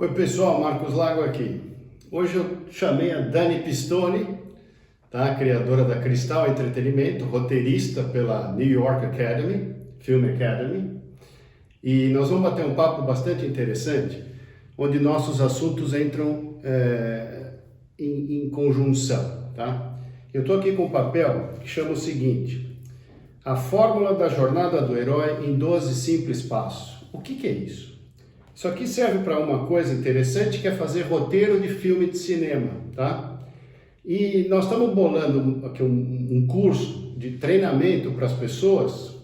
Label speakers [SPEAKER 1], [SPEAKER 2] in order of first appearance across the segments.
[SPEAKER 1] Oi pessoal, Marcos Lago aqui. Hoje eu chamei a Dani Pistone, tá? Criadora da Cristal Entretenimento, roteirista pela New York Academy, Film Academy, e nós vamos bater um papo bastante interessante, onde nossos assuntos entram em conjunção, tá? Eu estou aqui com um papel que chama o seguinte: a fórmula da jornada do herói em 12 simples passos. O que é isso? Isso aqui serve para uma coisa interessante, que é fazer roteiro de filme de cinema, tá? E nós estamos bolando aqui um curso de treinamento para as pessoas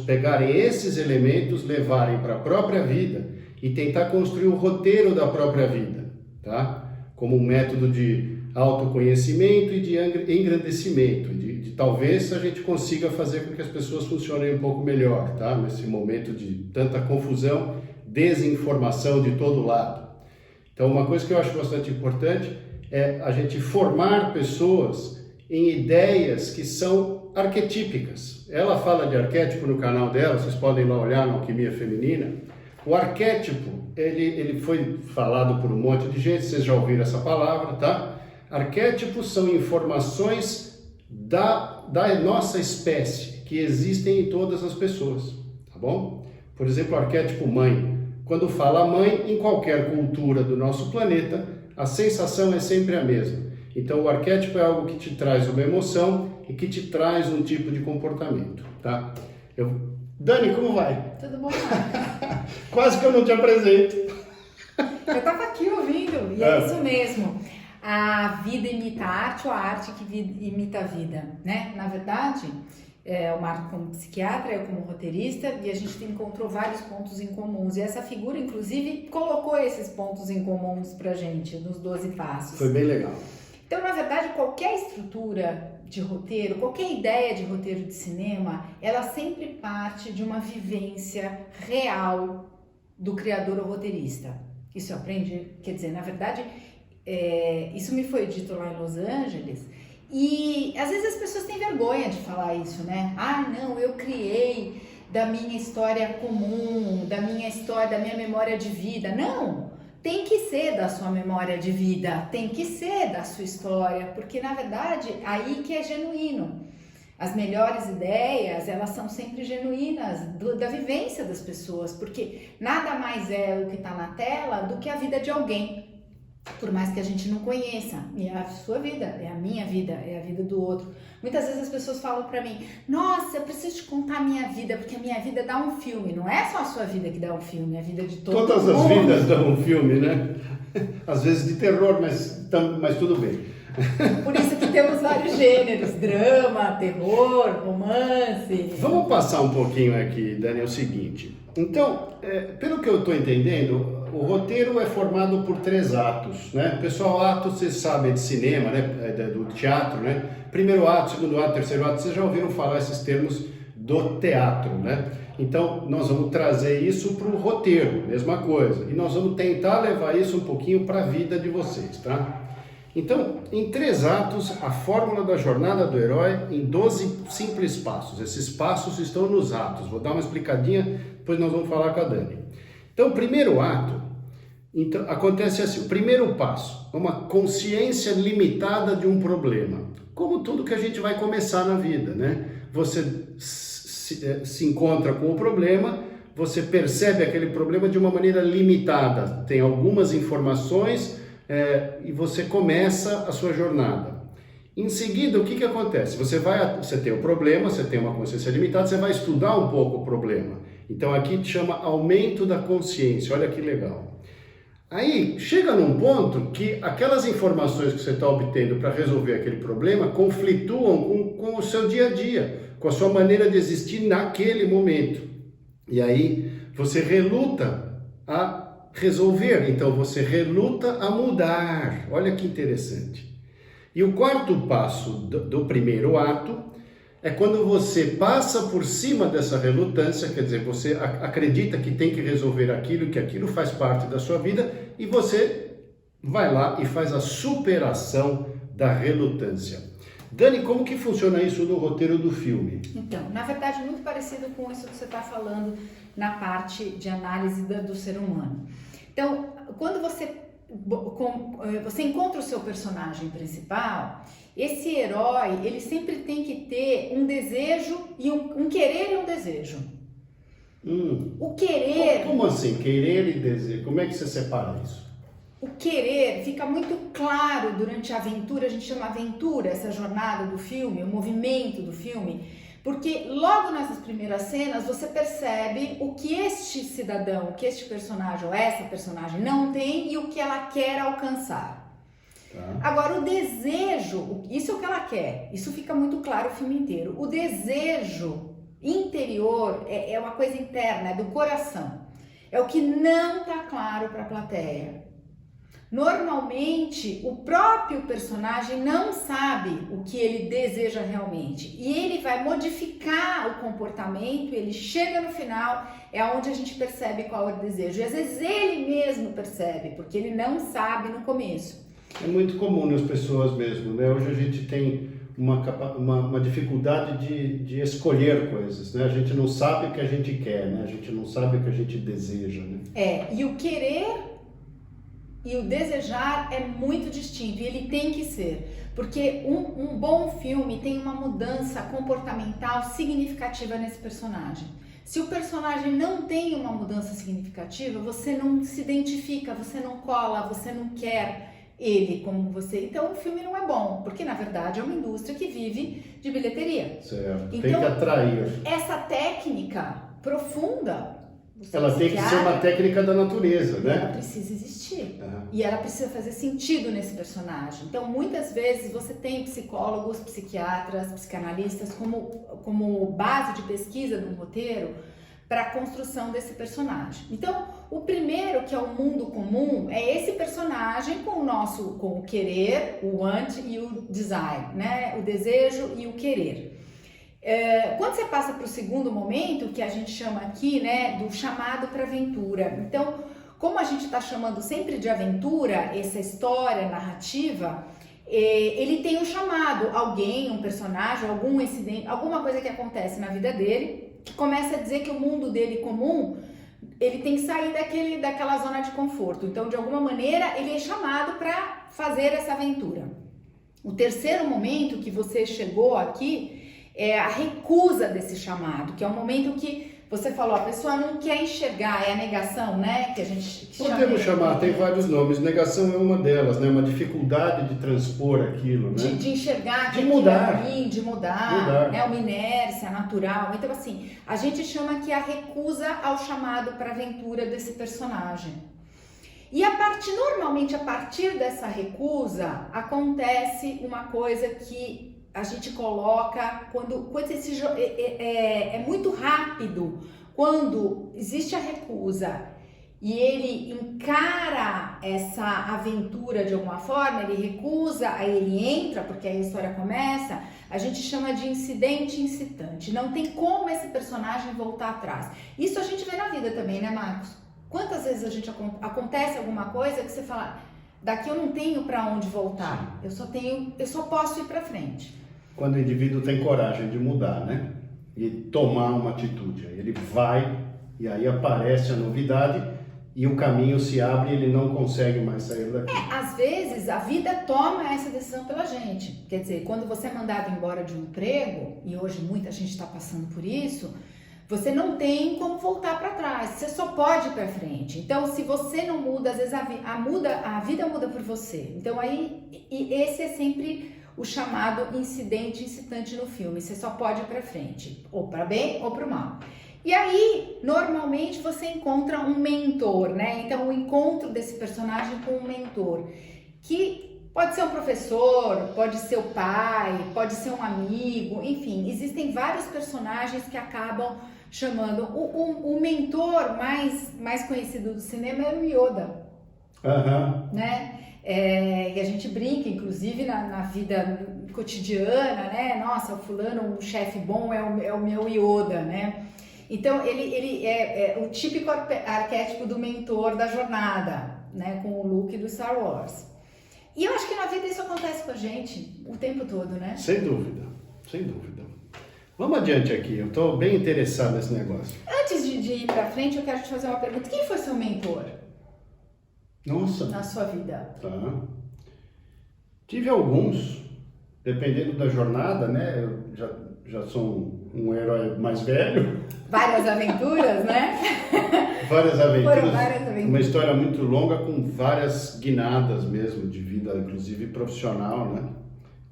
[SPEAKER 1] pegarem esses elementos, levarem para a própria vida e tentar construir o roteiro da própria vida, tá? Como um método de autoconhecimento e de engrandecimento, de talvez a gente consiga fazer com que as pessoas funcionem um pouco melhor, tá? Nesse momento de tanta confusão, desinformação de todo lado. Então, uma coisa que eu acho bastante importante é a gente formar pessoas em ideias que são arquetípicas. Ela fala de arquétipo no canal dela, vocês podem lá olhar na Alquimia Feminina. O arquétipo, ele foi falado por um monte de gente, vocês já ouviram essa palavra, tá? Arquétipos são informações da nossa espécie, que existem em todas as pessoas, tá bom? Por exemplo, o arquétipo mãe. Quando fala mãe, em qualquer cultura do nosso planeta, a sensação é sempre a mesma. Então, o arquétipo é algo que te traz uma emoção e que te traz um tipo de comportamento, tá? Dani, como vai?
[SPEAKER 2] Tudo bom?
[SPEAKER 1] Quase que eu não te apresento.
[SPEAKER 2] Eu estava aqui ouvindo, e é isso mesmo. A vida imita a arte ou a arte que imita a vida, né? Na verdade, o Marco como psiquiatra, eu como roteirista, e a gente encontrou vários pontos em comuns. E essa figura, inclusive, colocou esses pontos em comuns pra gente, nos 12 passos.
[SPEAKER 1] Foi bem legal.
[SPEAKER 2] Então, na verdade, qualquer estrutura de roteiro, qualquer ideia de roteiro de cinema, ela sempre parte de uma vivência real do criador ou roteirista. Isso eu aprendi, quer dizer, na verdade, isso me foi dito lá em Los Angeles. E às vezes as pessoas têm vergonha de falar isso, né? Ah, não, eu criei da minha história comum, da minha história, da minha memória de vida. Não, tem que ser da sua memória de vida, tem que ser da sua história, porque na verdade aí que é genuíno. As melhores ideias, elas são sempre genuínas da vivência das pessoas, porque nada mais é o que está na tela do que a vida de alguém. Por mais que a gente não conheça, e é a sua vida, é a minha vida, é a vida do outro. Muitas vezes as pessoas falam pra mim: nossa, eu preciso te contar a minha vida, porque a minha vida dá um filme. Não é só a sua vida que dá um filme, é a vida de todo mundo.
[SPEAKER 1] Todas as vidas dão um filme, né? Às vezes de terror, mas tudo bem.
[SPEAKER 2] Por isso que temos vários gêneros: drama, terror, romance.
[SPEAKER 1] Vamos passar um pouquinho aqui, Dani, é o seguinte. Então, pelo que eu estou entendendo, o roteiro é formado por 3 atos, né? Pessoal, ato, vocês sabem, de cinema, né? Do teatro, né? Primeiro ato, segundo ato, terceiro ato, vocês já ouviram falar esses termos do teatro, né? Então, nós vamos trazer isso para o roteiro, mesma coisa. E nós vamos tentar levar isso um pouquinho para a vida de vocês, tá? Então, em 3 atos, a fórmula da jornada do herói em 12 simples passos. Esses passos estão nos atos. Vou dar uma explicadinha, depois nós vamos falar com a Dani. Então, o primeiro ato, então, acontece assim: o primeiro passo é uma consciência limitada de um problema. Como tudo que a gente vai começar na vida, né? Você se encontra com o problema, você percebe aquele problema de uma maneira limitada. Tem algumas informações e você começa a sua jornada. Em seguida, o que acontece? Você tem o problema, você tem uma consciência limitada, você vai estudar um pouco o problema. Então aqui chama aumento da consciência, olha que legal. Aí chega num ponto que aquelas informações que você está obtendo para resolver aquele problema conflituam com o seu dia a dia, com a sua maneira de existir naquele momento. E aí você reluta a resolver, então você reluta a mudar. Olha que interessante. E o quarto passo do primeiro ato é quando você passa por cima dessa relutância, quer dizer, você acredita que tem que resolver aquilo, que aquilo faz parte da sua vida, e você vai lá e faz a superação da relutância. Dani, como que funciona isso no roteiro do filme?
[SPEAKER 2] Então, na verdade, muito parecido com isso que você está falando na parte de análise do ser humano. Então, quando você encontra o seu personagem principal, esse herói, ele sempre tem que ter um desejo e um querer e um desejo. O querer...
[SPEAKER 1] Como assim? Querer e desejo? Como é que você separa isso?
[SPEAKER 2] O querer fica muito claro durante a aventura, a gente chama aventura, essa jornada do filme, o movimento do filme, porque logo nessas primeiras cenas você percebe o que este cidadão, o que este personagem ou essa personagem não tem e o que ela quer alcançar. Tá. Agora o desejo, isso é o que ela quer, isso fica muito claro o filme inteiro. O desejo interior é uma coisa interna, é do coração, é o que não está claro para a plateia. Normalmente, o próprio personagem não sabe o que ele deseja realmente e ele vai modificar o comportamento, ele chega no final, é onde a gente percebe qual é o desejo. E às vezes ele mesmo percebe, porque ele não sabe no começo.
[SPEAKER 1] É muito comum nas pessoas mesmo, né? Hoje a gente tem uma dificuldade de escolher coisas, né? A gente não sabe o que a gente quer, né? A gente não sabe o que a gente deseja, né?
[SPEAKER 2] E o querer... E o desejar é muito distinto, e ele tem que ser, porque um bom filme tem uma mudança comportamental significativa nesse personagem. Se o personagem não tem uma mudança significativa, você não se identifica, você não cola, você não quer ele como você. Então o filme não é bom, porque na verdade é uma indústria que vive de bilheteria.
[SPEAKER 1] Certo.
[SPEAKER 2] Então,
[SPEAKER 1] tem que atrair.
[SPEAKER 2] Essa técnica profunda...
[SPEAKER 1] Ela tem que ser uma técnica da natureza, né?
[SPEAKER 2] Ela precisa existir. E ela precisa fazer sentido nesse personagem. Então, muitas vezes, você tem psicólogos, psiquiatras, psicanalistas como base de pesquisa do roteiro para a construção desse personagem. Então, o primeiro, que é o mundo comum, é esse personagem com o querer, o want e o desire, né? O desejo e o querer. Quando você passa para o segundo momento, que a gente chama aqui, né, do chamado para aventura. Então, como a gente está chamando sempre de aventura, essa história narrativa, ele tem um chamado, alguém, um personagem, algum incidente, alguma coisa que acontece na vida dele, que começa a dizer que o mundo dele comum, ele tem que sair daquela zona de conforto. Então, de alguma maneira, ele é chamado para fazer essa aventura. O terceiro momento que você chegou aqui é a recusa desse chamado, que é o momento que você falou, a pessoa não quer enxergar, é a negação, né? Que a gente
[SPEAKER 1] podemos chamar, tem vários nomes, negação é uma delas, né? Uma dificuldade de transpor aquilo, né?
[SPEAKER 2] De enxergar,
[SPEAKER 1] de mudar,
[SPEAKER 2] ruim, de mudar, né? Uma inércia natural. Então, assim, a gente chama que a recusa ao chamado para a aventura desse personagem. E normalmente a partir dessa recusa acontece uma coisa que a gente coloca quando é muito rápido, quando existe a recusa e ele encara essa aventura de alguma forma, ele recusa, aí ele entra, porque aí a história começa, a gente chama de incidente incitante. Não tem como esse personagem voltar atrás. Isso a gente vê na vida também, né, Marcos? Quantas vezes acontece alguma coisa que você fala, daqui eu não tenho para onde voltar, eu só posso ir para frente.
[SPEAKER 1] Quando o indivíduo tem coragem de mudar, né? E tomar uma atitude. Ele vai e aí aparece a novidade e o caminho se abre e ele não consegue mais sair daqui.
[SPEAKER 2] Às vezes a vida toma essa decisão pela gente. Quer dizer, quando você é mandado embora de um emprego, e hoje muita gente está passando por isso, você não tem como voltar para trás, você só pode ir para frente. Então, se você não muda, às vezes a vida muda por você. Então, esse é sempre o chamado incidente incitante no filme. Você só pode ir para frente, ou para bem ou para o mal. E aí, normalmente, você encontra um mentor, né? Então, o encontro desse personagem com um mentor, que pode ser um professor, pode ser o pai, pode ser um amigo, enfim, existem vários personagens que acabam chamando. O mentor mais conhecido do cinema é o Yoda, né? E a gente brinca, inclusive, na vida cotidiana, né? Nossa, o fulano, um chefe bom é o meu Yoda, né? Então, ele é o típico arquétipo do mentor da jornada, né? Com o Luke do Star Wars. E eu acho que na vida isso acontece com a gente o tempo todo, né?
[SPEAKER 1] Sem dúvida, sem dúvida. Vamos adiante aqui, eu estou bem interessado nesse negócio.
[SPEAKER 2] Antes de ir pra frente, eu quero te fazer uma pergunta. Quem foi seu mentor?
[SPEAKER 1] Nossa.
[SPEAKER 2] na sua vida?
[SPEAKER 1] Tá. Tive alguns, dependendo da jornada, né? Eu já sou um herói mais velho.
[SPEAKER 2] Várias aventuras, né?
[SPEAKER 1] Várias aventuras.
[SPEAKER 2] Foram várias aventuras.
[SPEAKER 1] Uma história muito longa com várias guinadas mesmo de vida, inclusive profissional, né?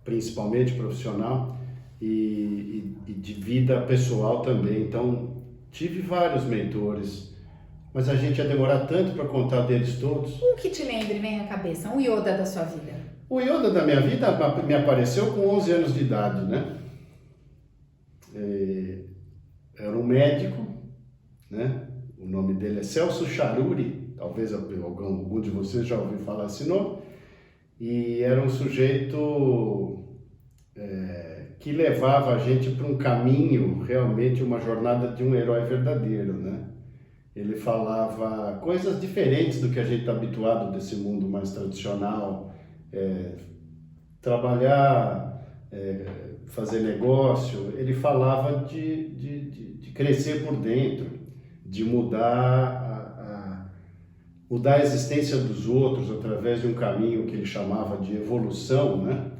[SPEAKER 1] Principalmente profissional e de vida pessoal também. Então, tive vários mentores, mas a gente ia demorar tanto para contar deles todos.
[SPEAKER 2] Um que te lembre, vem à cabeça, um Yoda da sua vida.
[SPEAKER 1] O Yoda da minha vida me apareceu com 11 anos de idade, né? Era um médico, né? O nome dele é Celso Charuri, talvez algum de vocês já ouviu falar esse nome. E era um sujeito que levava a gente para um caminho, realmente uma jornada de um herói verdadeiro, né? Ele falava coisas diferentes do que a gente está habituado desse mundo mais tradicional, trabalhar, fazer negócio. Ele falava de crescer por dentro, de mudar a existência dos outros através de um caminho que ele chamava de evolução, né?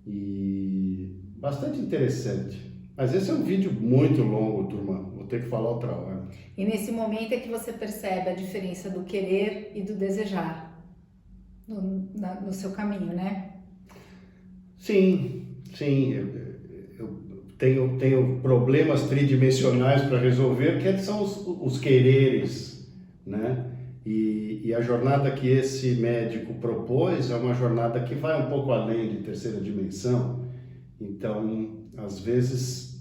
[SPEAKER 1] E bastante interessante. Mas esse é um vídeo muito longo, turma. Vou ter que falar outra hora.
[SPEAKER 2] E nesse momento é que você percebe a diferença do querer e do desejar no seu caminho, né?
[SPEAKER 1] Sim. Eu tenho problemas tridimensionais para resolver, que são os quereres, né? E a jornada que esse médico propôs é uma jornada que vai um pouco além de terceira dimensão. Então, às vezes,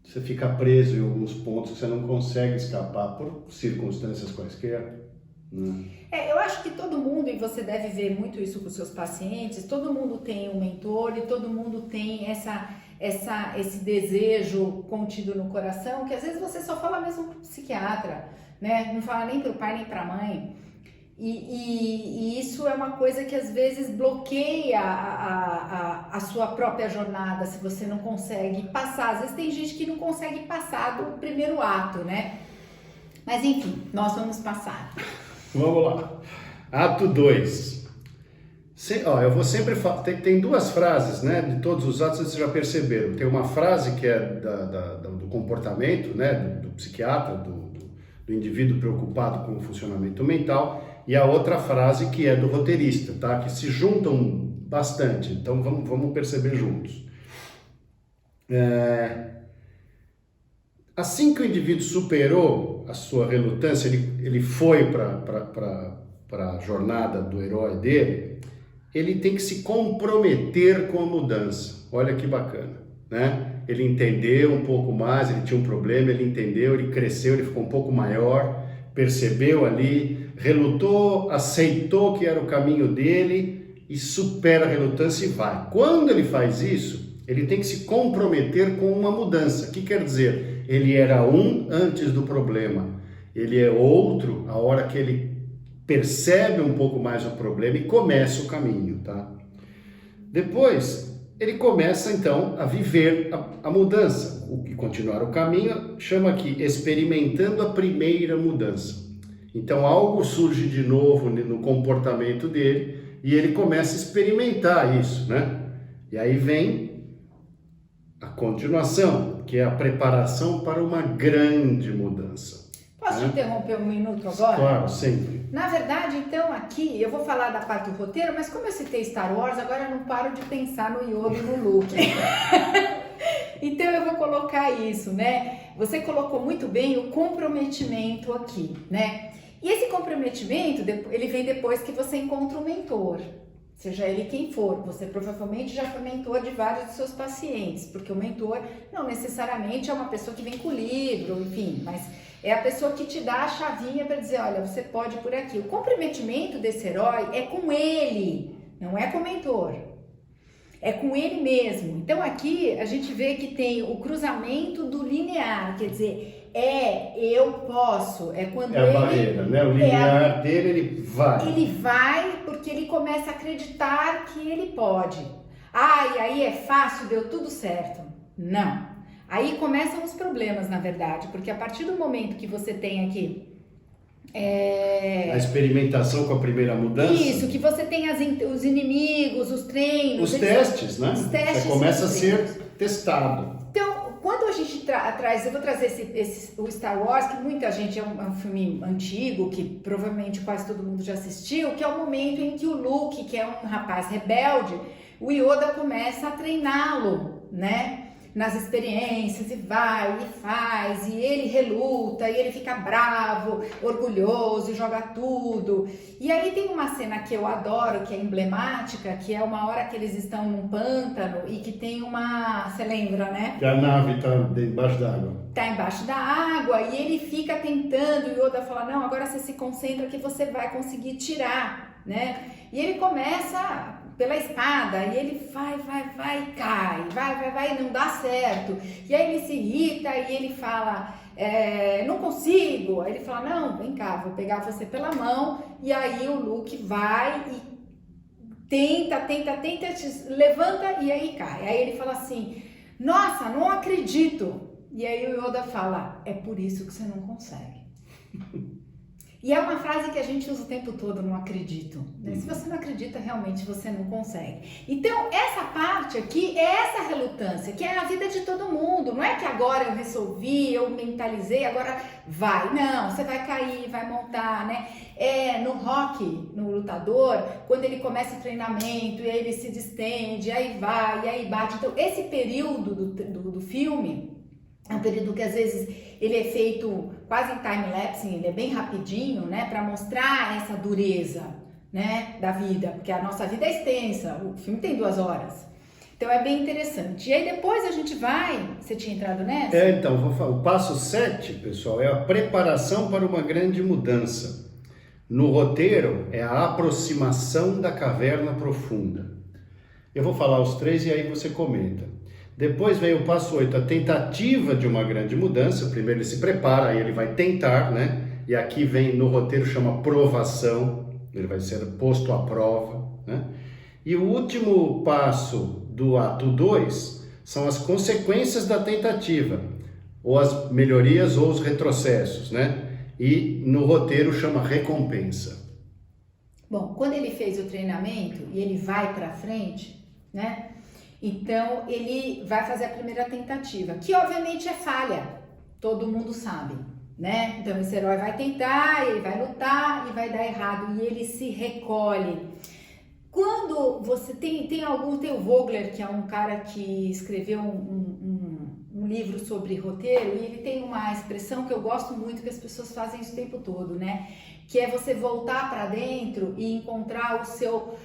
[SPEAKER 1] você fica preso em alguns pontos que você não consegue escapar por circunstâncias quaisquer, né?
[SPEAKER 2] Eu acho que todo mundo, e você deve ver muito isso com os seus pacientes, todo mundo tem um mentor e todo mundo tem esse desejo contido no coração, que às vezes você só fala mesmo para o psiquiatra, né? Não fala nem para o pai nem para a mãe. E isso é uma coisa que às vezes bloqueia a sua própria jornada, se você não consegue passar. Às vezes tem gente que não consegue passar do primeiro ato, né? Mas enfim, nós vamos passar.
[SPEAKER 1] Vamos lá. Ato 2. Eu vou sempre falar. Tem duas frases, né? De todos os atos, vocês já perceberam. Tem uma frase que é do comportamento, né? Do psiquiatra, do indivíduo preocupado com o funcionamento mental, e a outra frase que é do roteirista, tá? Que se juntam bastante. Então vamos perceber juntos. Assim que o indivíduo superou a sua relutância, ele foi para a jornada do herói dele, ele tem que se comprometer com a mudança. Olha que bacana, né? Ele entendeu um pouco mais, ele tinha um problema, ele entendeu, ele cresceu, ele ficou um pouco maior, percebeu ali, relutou, aceitou que era o caminho dele e supera a relutância e vai. Quando ele faz isso, ele tem que se comprometer com uma mudança. O que quer dizer? Ele era um antes do problema, ele é outro a hora que ele percebe um pouco mais o problema e começa o caminho, tá? Depois, ele começa então a viver a mudança. O que continuar o caminho chama aqui experimentando a primeira mudança. Então algo surge de novo no comportamento dele e ele começa a experimentar isso, né? E aí vem a continuação, que é a preparação para uma grande mudança.
[SPEAKER 2] Posso te interromper um minuto agora?
[SPEAKER 1] Claro, sempre.
[SPEAKER 2] Na verdade, então, aqui eu vou falar da parte do roteiro, mas como eu citei Star Wars, agora eu não paro de pensar no Yoda e no Luke. Então eu vou colocar isso, né? Você colocou muito bem o comprometimento aqui, né? E esse comprometimento, ele vem depois que você encontra um mentor. Seja ele quem for, você provavelmente já foi mentor de vários de seus pacientes, porque o mentor não necessariamente é uma pessoa que vem com o livro, enfim, mas é a pessoa que te dá a chavinha para dizer, olha, você pode ir por aqui. O comprometimento desse herói é com ele, não é com o mentor, é com ele mesmo. Então aqui a gente vê que tem o cruzamento do linear, quer dizer, eu posso, é quando
[SPEAKER 1] é a barreira, né? O linear dele, ele vai.
[SPEAKER 2] Ele vai porque ele começa a acreditar que ele pode. E aí é fácil, deu tudo certo. Não. Aí começam os problemas, na verdade, porque a partir do momento que você tem aqui
[SPEAKER 1] A experimentação com a primeira mudança.
[SPEAKER 2] Isso, que você tem os inimigos, os treinos.
[SPEAKER 1] Os testes, né?
[SPEAKER 2] Os testes.
[SPEAKER 1] Você começa a ser testado.
[SPEAKER 2] Então, quando a gente traz, eu vou trazer o Star Wars, que muita gente, é um filme antigo, que provavelmente quase todo mundo já assistiu, que é o momento em que o Luke, que é um rapaz rebelde, o Yoda começa a treiná-lo, né? Nas experiências, e vai, e faz, e ele reluta, e ele fica bravo, orgulhoso, e joga tudo. E aí tem uma cena que eu adoro, que é emblemática, que é uma hora que eles estão num pântano e que tem uma... Você lembra, né?
[SPEAKER 1] Que a nave está embaixo d'água.
[SPEAKER 2] Tá embaixo da água, e ele fica tentando, e o Yoda fala, não, agora você se concentra que você vai conseguir tirar, né? E ele começa pela espada, e ele vai, cai, vai, não dá certo. E aí ele se irrita e ele fala, não consigo. Aí ele fala, não, vem cá, vou pegar você pela mão. E aí o Luke vai e tenta, levanta e aí cai. Aí ele fala assim, nossa, não acredito. E aí o Yoda fala, é por isso que você não consegue. E é uma frase que a gente usa o tempo todo, não acredito. Né? Se você não acredita, realmente você não consegue. Então, essa parte aqui é essa relutância, que é a vida de todo mundo. Não é que agora eu resolvi, eu mentalizei, agora vai. Não, você vai cair, vai montar, né? No Rocky, no lutador, quando ele começa o treinamento, e aí ele se distende, aí vai, e aí bate. Então, esse período do filme... É um período que às vezes ele é feito quase em time-lapse, ele é bem rapidinho, né? Para mostrar essa dureza, né? Da vida, porque a nossa vida é extensa, o filme tem 2 horas. Então é bem interessante. E aí depois a gente vai... Você tinha entrado nessa?
[SPEAKER 1] Então, vou falar. O passo 7, pessoal, é a preparação para uma grande mudança. No roteiro, é a aproximação da caverna profunda. Eu vou falar os 3 e aí você comenta. Depois vem o passo 8, a tentativa de uma grande mudança. Primeiro ele se prepara, aí ele vai tentar, né? E aqui vem, no roteiro, chama provação. Ele vai ser posto à prova, né? E o último passo do ato 2 são as consequências da tentativa. Ou as melhorias ou os retrocessos, né? E no roteiro chama recompensa.
[SPEAKER 2] Bom, quando ele fez o treinamento e ele vai para frente, né? Então, ele vai fazer a primeira tentativa, que obviamente é falha, todo mundo sabe, né? Então, esse herói vai tentar, ele vai lutar e vai dar errado, e ele se recolhe. Quando você tem o Vogler, que é um cara que escreveu um livro sobre roteiro, e ele tem uma expressão que eu gosto muito, que as pessoas fazem isso o tempo todo, né? Que é você voltar para dentro e encontrar o seu...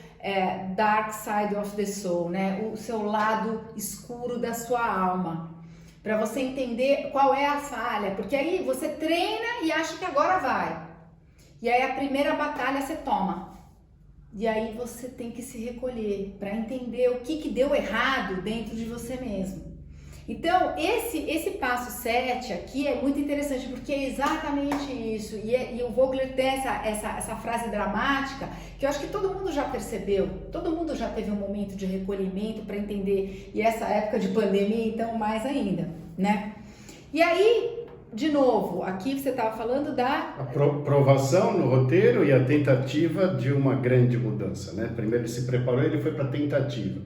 [SPEAKER 2] dark side of the soul, né? O seu lado escuro da sua alma, para você entender qual é a falha, porque aí você treina e acha que agora vai, e aí a primeira batalha você toma, e aí você tem que se recolher para entender o que deu errado dentro de você mesmo. Então, esse passo 7 aqui é muito interessante, porque é exatamente isso. E o Vogler tem essa frase dramática, que eu acho que todo mundo já percebeu, todo mundo já teve um momento de recolhimento para entender, e essa época de pandemia, então, mais ainda, né? E aí, de novo, aqui você estava falando da...
[SPEAKER 1] A provação no roteiro e a tentativa de uma grande mudança, né? Primeiro ele se preparou e ele foi para a tentativa.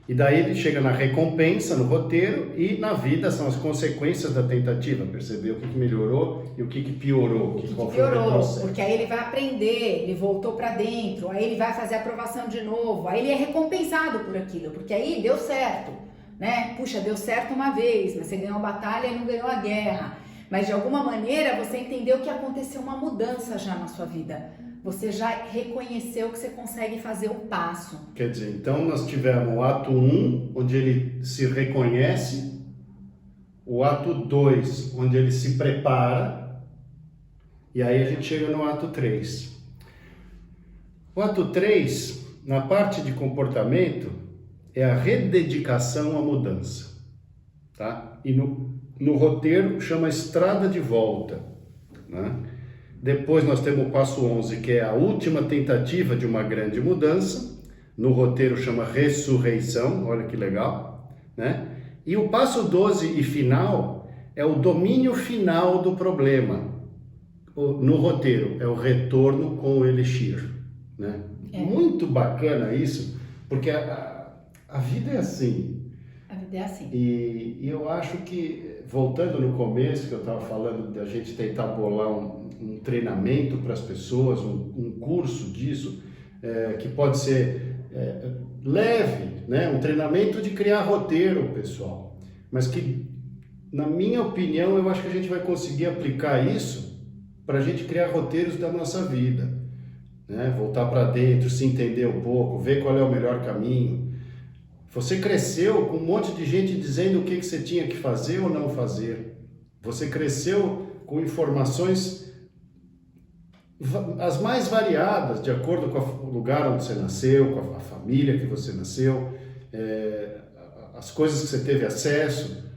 [SPEAKER 1] E daí ele chega na recompensa, no roteiro, e na vida são as consequências da tentativa, perceber o que melhorou e o que piorou.
[SPEAKER 2] Qual foi o retrocesso. Porque aí ele vai aprender, ele voltou para dentro, aí ele vai fazer a aprovação de novo, aí ele é recompensado por aquilo, porque aí deu certo, né? Puxa, deu certo uma vez, mas você ganhou a batalha e não ganhou a guerra. Mas de alguma maneira você entendeu que aconteceu uma mudança já na sua vida. Você já reconheceu que você consegue fazer o passo.
[SPEAKER 1] Quer dizer, então nós tivemos o ato 1, onde ele se reconhece, o ato 2, onde ele se prepara, e aí a gente chega no ato 3. O ato 3, na parte de comportamento, é a rededicação à mudança, tá? E no roteiro chama estrada de volta, né? Depois nós temos o passo 11, que é a última tentativa de uma grande mudança. No roteiro chama ressurreição, olha que legal, né? E o passo 12 e final é o domínio final do problema. no roteiro, é o retorno com o Elixir, né? Muito bacana isso, porque a vida é assim.
[SPEAKER 2] A vida é assim.
[SPEAKER 1] E eu acho que, voltando no começo, que eu estava falando da gente tentar bolar um treinamento para as pessoas, um curso disso, que pode ser leve, né? Um treinamento de criar roteiro, pessoal, mas que, na minha opinião, eu acho que a gente vai conseguir aplicar isso para a gente criar roteiros da nossa vida, né? Voltar para dentro, se entender um pouco, ver qual é o melhor caminho. Você cresceu com um monte de gente dizendo o que você tinha que fazer ou não fazer. Você cresceu com informações as mais variadas, de acordo com o lugar onde você nasceu, com a família que você nasceu, as coisas que você teve acesso.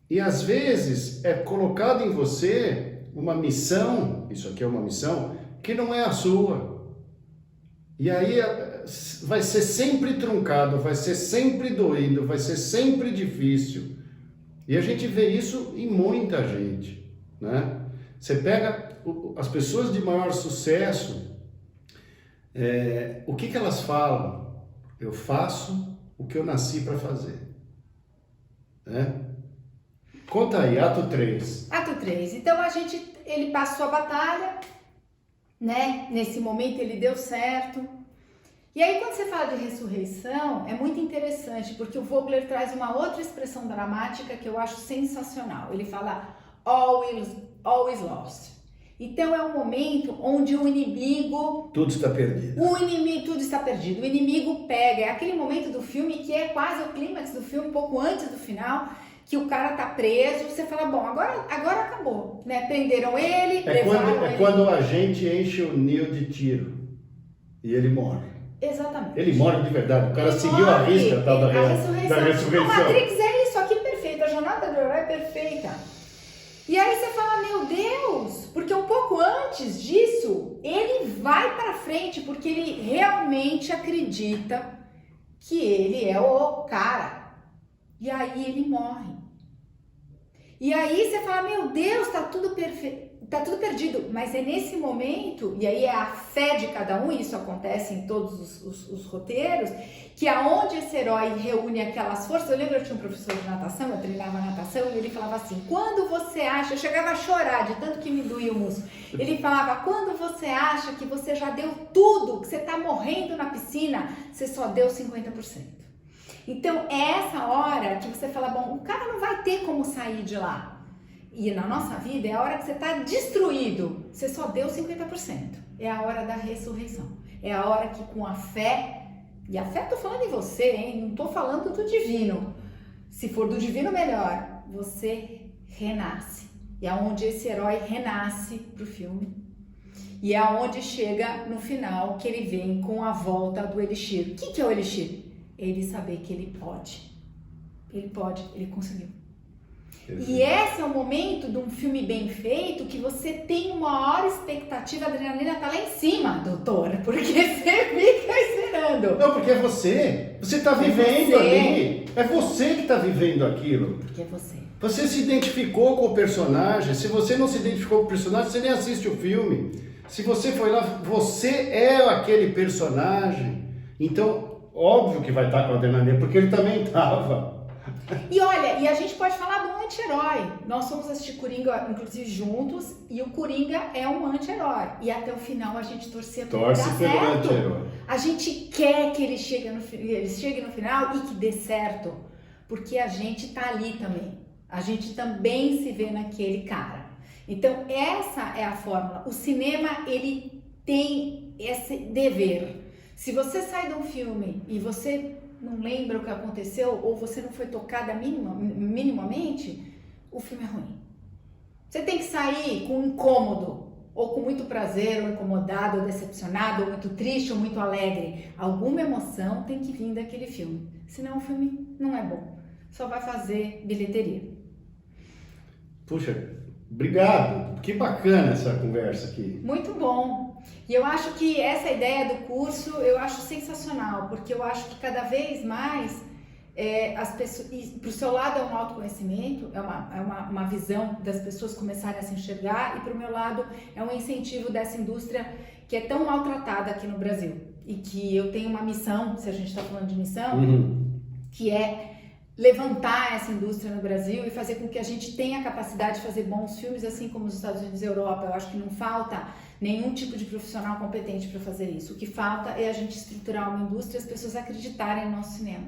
[SPEAKER 1] E às vezes é colocado em você uma missão, isso aqui é uma missão, que não é a sua. E aí vai ser sempre truncado, vai ser sempre doído, vai ser sempre difícil. E a gente vê isso em muita gente, né? Você pega as pessoas de maior sucesso, o que elas falam? Eu faço o que eu nasci para fazer, né? Conta aí, ato 3.
[SPEAKER 2] Ato 3. Então ele passou a batalha, né? Nesse momento ele deu certo. E aí quando você fala de ressurreição, é muito interessante, porque o Vogler traz uma outra expressão dramática que eu acho sensacional. Ele fala all is lost. Então é um momento onde o inimigo...
[SPEAKER 1] Tudo está perdido.
[SPEAKER 2] Tudo está perdido. O inimigo pega. É aquele momento do filme que é quase o clímax do filme, um pouco antes do final, que o cara tá preso, você fala, bom, agora acabou, né? Prenderam ele, levaram ele.
[SPEAKER 1] Quando a gente enche o Neo de tiro e ele morre.
[SPEAKER 2] Exatamente.
[SPEAKER 1] Ele morre de verdade, o cara seguiu a risca tal da ressurreição.
[SPEAKER 2] A Matrix é isso aqui perfeito, a jornada do herói é perfeita. E aí você fala, meu Deus, porque um pouco antes disso, ele vai para frente, porque ele realmente acredita que ele é o cara. E aí ele morre. E aí você fala, meu Deus, tá tudo perfeito, tá tudo perdido. Mas é nesse momento, e aí é a fé de cada um, e isso acontece em todos os roteiros, que aonde esse herói reúne aquelas forças. Eu lembro, eu tinha um professor de natação, eu treinava natação, e ele falava assim, quando você acha, eu chegava a chorar de tanto que me doía o músculo. Ele falava, quando você acha que você já deu tudo, que você tá morrendo na piscina, você só deu 50%. Então, é essa hora que você fala, bom, o cara não vai ter como sair de lá. E na nossa vida, é a hora que você está destruído. Você só deu 50%. É a hora da ressurreição. É a hora que com a fé, e a fé estou falando em você, hein? Não estou falando do divino. Se for do divino, melhor. Você renasce. E é onde esse herói renasce pro filme. E é onde chega no final que ele vem com a volta do Elixir. O que é o Elixir? Ele saber que ele pode. Ele pode, ele conseguiu. E esse é o momento de um filme bem feito que você tem uma maior expectativa, a adrenalina tá lá em cima, doutor, porque você fica esperando.
[SPEAKER 1] Não, porque é você. Você tá vivendo ali. É você que tá vivendo aquilo.
[SPEAKER 2] Porque é você.
[SPEAKER 1] Você se identificou com o personagem. Se você não se identificou com o personagem, você nem assiste o filme. Se você foi lá, você é aquele personagem. Então, óbvio que vai estar com a adrenalina, porque ele também estava.
[SPEAKER 2] E olha, e a gente pode falar do anti-herói. Nós fomos assistir Coringa, inclusive, juntos, e o Coringa é um anti-herói. E até o final a gente torcia para dar certo.
[SPEAKER 1] Torce pelo anti-herói.
[SPEAKER 2] A gente quer que ele chegue no final e que dê certo, porque a gente tá ali também. A gente também se vê naquele cara. Então, essa é a fórmula. O cinema, ele tem esse dever. Se você sai de um filme e você não lembra o que aconteceu, ou você não foi tocada minimamente, o filme é ruim. Você tem que sair com incômodo, ou com muito prazer, ou incomodado, ou decepcionado, ou muito triste, ou muito alegre. Alguma emoção tem que vir daquele filme. Senão o filme não é bom. Só vai fazer bilheteria.
[SPEAKER 1] Puxa, obrigado. Que bacana essa conversa aqui.
[SPEAKER 2] Muito bom. E eu acho que essa ideia do curso, eu acho sensacional, porque eu acho que cada vez mais as pessoas, e para o seu lado é um autoconhecimento, é uma visão das pessoas começarem a se enxergar, e para o meu lado é um incentivo dessa indústria que é tão maltratada aqui no Brasil. E que eu tenho uma missão, se a gente está falando de missão, que é levantar essa indústria no Brasil e fazer com que a gente tenha a capacidade de fazer bons filmes, assim como os Estados Unidos e a Europa. Eu acho que não falta nenhum tipo de profissional competente para fazer isso. O que falta é a gente estruturar uma indústria e as pessoas acreditarem no nosso cinema.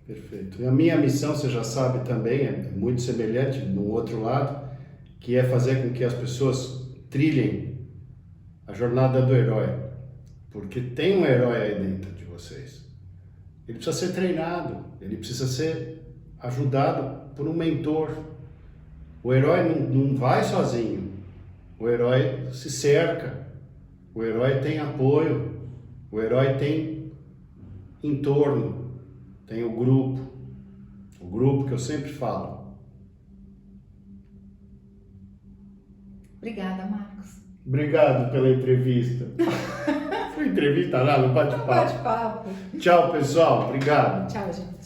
[SPEAKER 1] Perfeito. E a minha missão, você já sabe também, é muito semelhante no outro lado, que é fazer com que as pessoas trilhem a jornada do herói. Porque tem um herói aí dentro de vocês. Ele precisa ser treinado, ele precisa ser ajudado por um mentor. O herói não vai sozinho, o herói se cerca, o herói tem apoio, o herói tem entorno, tem o grupo que eu sempre falo.
[SPEAKER 2] Obrigada, Marcos.
[SPEAKER 1] Obrigado pela entrevista. Foi entrevista lá no bate-papo.
[SPEAKER 2] Bate-papo.
[SPEAKER 1] Tchau, pessoal. Obrigado.
[SPEAKER 2] Tchau, gente.